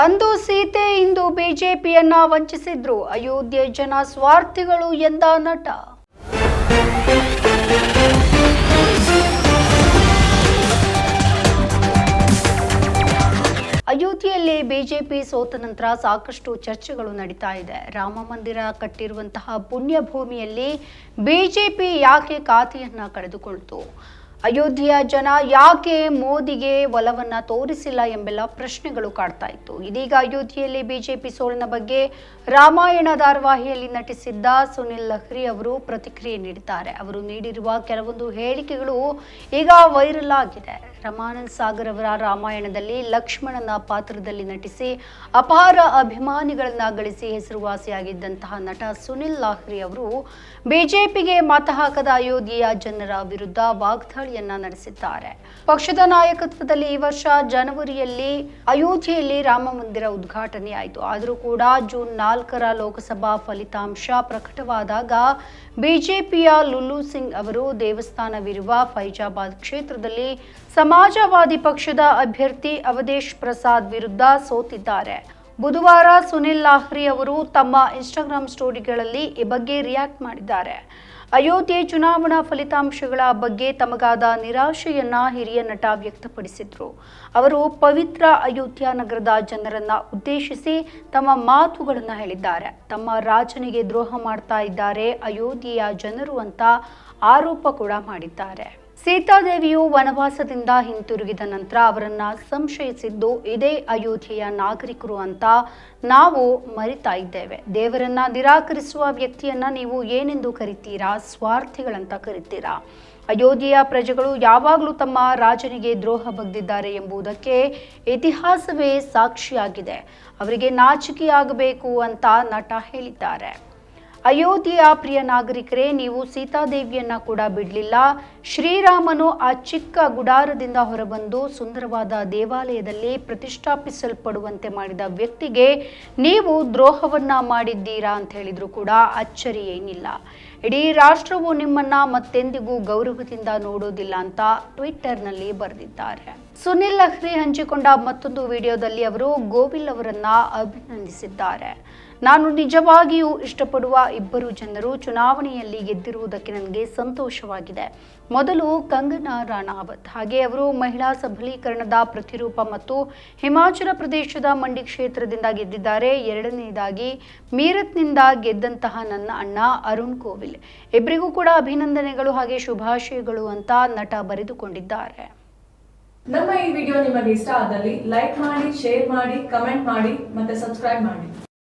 ಅಂದು ಸೀತೆ ಇಂದು ಬಿಜೆಪಿಯನ್ನ ವಂಚಿಸಿದ್ರು, ಅಯೋಧ್ಯೆ ಜನ ಸ್ವಾರ್ಥಿಗಳು ಎಂದ ನಟ. ಅಯೋಧ್ಯೆಯಲ್ಲಿ ಬಿಜೆಪಿ ಸೋತ ನಂತರ ಸಾಕಷ್ಟು ಚರ್ಚೆಗಳು ನಡೀತಾ ಇದೆ. ರಾಮ ಮಂದಿರ ಕಟ್ಟಿರುವಂತಹ ಪುಣ್ಯ ಭೂಮಿಯಲ್ಲಿ ಬಿಜೆಪಿ ಯಾಕೆ ಖಾತೆಯನ್ನ ಕಳೆದುಕೊಳ್ತು? ಅಯೋಧ್ಯೆಯ ಜನ ಯಾಕೆ ಮೋದಿಗೆ ಒಲವನ್ನ ತೋರಿಸಿಲ್ಲ ಎಂಬೆಲ್ಲ ಪ್ರಶ್ನೆಗಳು ಕಾಡ್ತಾ ಇತ್ತು. ಇದೀಗ ಅಯೋಧ್ಯೆಯಲ್ಲಿ ಬಿಜೆಪಿ ಸೋಲಿನ ಬಗ್ಗೆ ರಾಮಾಯಣ ಧಾರಾವಾಹಿಯಲ್ಲಿ ನಟಿಸಿದ್ದ ಸುನಿಲ್ ಲಹ್ರಿ ಅವರು ಪ್ರತಿಕ್ರಿಯೆ ನೀಡಿದ್ದಾರೆ. ಅವರು ನೀಡಿರುವ ಕೆಲವೊಂದು ಹೇಳಿಕೆಗಳು ಈಗ ವೈರಲ್ ಆಗಿದೆ. ರಮಾನಂದ್ ಸಾಗರ್ ಅವರ ರಾಮಾಯಣದಲ್ಲಿ ಲಕ್ಷ್ಮಣನ ಪಾತ್ರದಲ್ಲಿ ನಟಿಸಿ ಅಪಾರ ಅಭಿಮಾನಿಗಳನ್ನ ಗಳಿಸಿ ಹೆಸರುವಾಸಿಯಾಗಿದ್ದಂತಹ ನಟ ಸುನಿಲ್ ಲಾಹ್ರಿ ಅವರು ಬಿಜೆಪಿಗೆ ಮತ ಹಾಕದ ಅಯೋಧ್ಯೆಯ ಜನರ ವಿರುದ್ಧ ವಾಗ್ದಾಳಿಯನ್ನ ನಡೆಸಿದ್ದಾರೆ. ಪಕ್ಷದ ನಾಯಕತ್ವದಲ್ಲಿ ಈ ವರ್ಷ ಜನವರಿಯಲ್ಲಿ ಅಯೋಧ್ಯೆಯಲ್ಲಿ ರಾಮ ಮಂದಿರ ಉದ್ಘಾಟನೆ ಆಯಿತು. ಆದರೂ ಕೂಡ ಜೂನ್ 4ರ ಲೋಕಸಭಾ ಫಲಿತಾಂಶ ಪ್ರಕಟವಾದಾಗ ಬಿಜೆಪಿಯ ಲುಲ್ಲು ಸಿಂಗ್ ಅವರು ದೇವಸ್ಥಾನವಿರುವ ಫೈಜಾಬಾದ್ ಕ್ಷೇತ್ರದಲ್ಲಿ ಸಮಾಜವಾದಿ ಪಕ್ಷದ ಅಭ್ಯರ್ಥಿ ಅವಧೇಶ್ ಪ್ರಸಾದ್ ವಿರುದ್ಧ ಸೋತಿದ್ದಾರೆ. ಬುಧವಾರ ಸುನಿಲ್ ಲಾಹ್ರಿ ಅವರು ತಮ್ಮ ಇನ್ಸ್ಟಾಗ್ರಾಮ್ ಸ್ಟೋರಿಗಳಲ್ಲಿ ಈ ಬಗ್ಗೆ ರಿಯಾಕ್ಟ್ ಮಾಡಿದ್ದಾರೆ. ಅಯೋಧ್ಯೆ ಚುನಾವಣಾ ಫಲಿತಾಂಶಗಳ ಬಗ್ಗೆ ತಮಗಾದ ನಿರಾಶೆಯನ್ನ ಹಿರಿಯ ನಟ ವ್ಯಕ್ತಪಡಿಸಿದ್ರು. ಅವರು ಪವಿತ್ರ ಅಯೋಧ್ಯ ನಗರದ ಜನರನ್ನ ಉದ್ದೇಶಿಸಿ ತಮ್ಮ ಮಾತುಗಳನ್ನ ಹೇಳಿದ್ದಾರೆ. ತಮ್ಮ ರಾಜನಿಗೆ ದ್ರೋಹ ಮಾಡ್ತಾ ಇದ್ದಾರೆ ಅಯೋಧ್ಯೆಯ ಜನರು ಅಂತ ಆರೋಪ ಕೂಡ ಮಾಡಿದ್ದಾರೆ. ಸೀತಾದೇವಿಯು ವನವಾಸದಿಂದ ಹಿಂತಿರುಗಿದ ನಂತರ ಅವರನ್ನ ಸಂಶಯಿಸಿದ್ದು ಇದೇ ಅಯೋಧ್ಯೆಯ ನಾಗರಿಕರು ಅಂತ ನಾವು ಮರಿತಾ ಇದ್ದೇವೆ. ದೇವರನ್ನ ನಿರಾಕರಿಸುವ ವ್ಯಕ್ತಿಯನ್ನ ನೀವು ಏನೆಂದು ಕರಿತೀರಾ? ಸ್ವಾರ್ಥಿಗಳಂತ ಕರಿತೀರಾ? ಅಯೋಧ್ಯೆಯ ಪ್ರಜೆಗಳು ಯಾವಾಗಲೂ ತಮ್ಮ ರಾಜನಿಗೆ ದ್ರೋಹ ಬಗ್ದಿದ್ದಾರೆ ಎಂಬುದಕ್ಕೆ ಇತಿಹಾಸವೇ ಸಾಕ್ಷಿಯಾಗಿದೆ. ಅವರಿಗೆ ನಾಚಿಕೆಯಾಗಬೇಕು ಅಂತ ನಟ ಹೇಳಿದ್ದಾರೆ. ಅಯೋಧ್ಯೆಯ ಪ್ರಿಯ ನಾಗರಿಕರೇ, ನೀವು ಸೀತಾದೇವಿಯನ್ನ ಕೂಡ ಬಿಡಲಿಲ್ಲ. ಶ್ರೀರಾಮನು ಆ ಚಿಕ್ಕ ಗುಡಾರದಿಂದ ಹೊರಬಂದು ಸುಂದರವಾದ ದೇವಾಲಯದಲ್ಲಿ ಪ್ರತಿಷ್ಠಾಪಿಸಲ್ಪಡುವಂತೆ ಮಾಡಿದ ವ್ಯಕ್ತಿಗೆ ನೀವು ದ್ರೋಹವನ್ನ ಮಾಡಿದ್ದೀರಾ ಅಂತ ಹೇಳಿದ್ರು ಕೂಡ ಅಚ್ಚರಿ ಏನಿಲ್ಲ. ಇಡೀ ರಾಷ್ಟ್ರವು ನಿಮ್ಮನ್ನ ಮತ್ತೆಂದಿಗೂ ಗೌರವದಿಂದ ನೋಡೋದಿಲ್ಲ ಅಂತ ಟ್ವಿಟ್ಟರ್ನಲ್ಲಿ ಬರೆದಿದ್ದಾರೆ. ಸುನಿಲ್ ಲಹ್ರಿ ಹಂಚಿಕೊಂಡ ಮತ್ತೊಂದು ವಿಡಿಯೋದಲ್ಲಿ ಅವರು ಗೋವಿಲ್ ಅವರನ್ನ ಅಭಿನಂದಿಸಿದ್ದಾರೆ. ನಾನು ನಿಜವಾಗಿಯೂ ಇಷ್ಟಪಡುವ ಇಬ್ಬರು ಜನರು ಚುನಾವಣೆಯಲ್ಲಿ ಗೆದ್ದಿರುವುದಕ್ಕೆ ನನಗೆ ಸಂತೋಷವಾಗಿದೆ. ಮೊದಲು ಕಂಗನಾ ರಾಣಾವತ್, ಹಾಗೆ ಅವರು ಮಹಿಳಾ ಸಬಲೀಕರಣದ ಪ್ರತಿರೂಪ ಮತ್ತು ಹಿಮಾಚಲ ಪ್ರದೇಶದ ಮಂಡಿ ಕ್ಷೇತ್ರದಿಂದ ಗೆದ್ದಿದ್ದಾರೆ. ಎರಡನೆಯದಾಗಿ ಮೀರತ್ನಿಂದ ಗೆದ್ದಂತಹ ನನ್ನ ಅಣ್ಣ ಅರುಣ್ ಕೋವಿಲ್, ಇಬ್ಬರಿಗೂ ಕೂಡ ಅಭಿನಂದನೆಗಳು ಹಾಗೆ ಶುಭಾಶಯಗಳು ಅಂತ ನಟ ಬರೆದುಕೊಂಡಿದ್ದಾರೆ. ನಮ್ಮ ಈ ವಿಡಿಯೋ ನಿಮಗೆ ಇಷ್ಟ ಆದಲ್ಲಿ ಲೈಕ್ ಮಾಡಿ, ಶೇರ್ ಮಾಡಿ, ಕಮೆಂಟ್ ಮಾಡಿ ಮತ್ತೆ ಸಬ್ಸ್ಕ್ರೈಬ್ ಮಾಡಿ.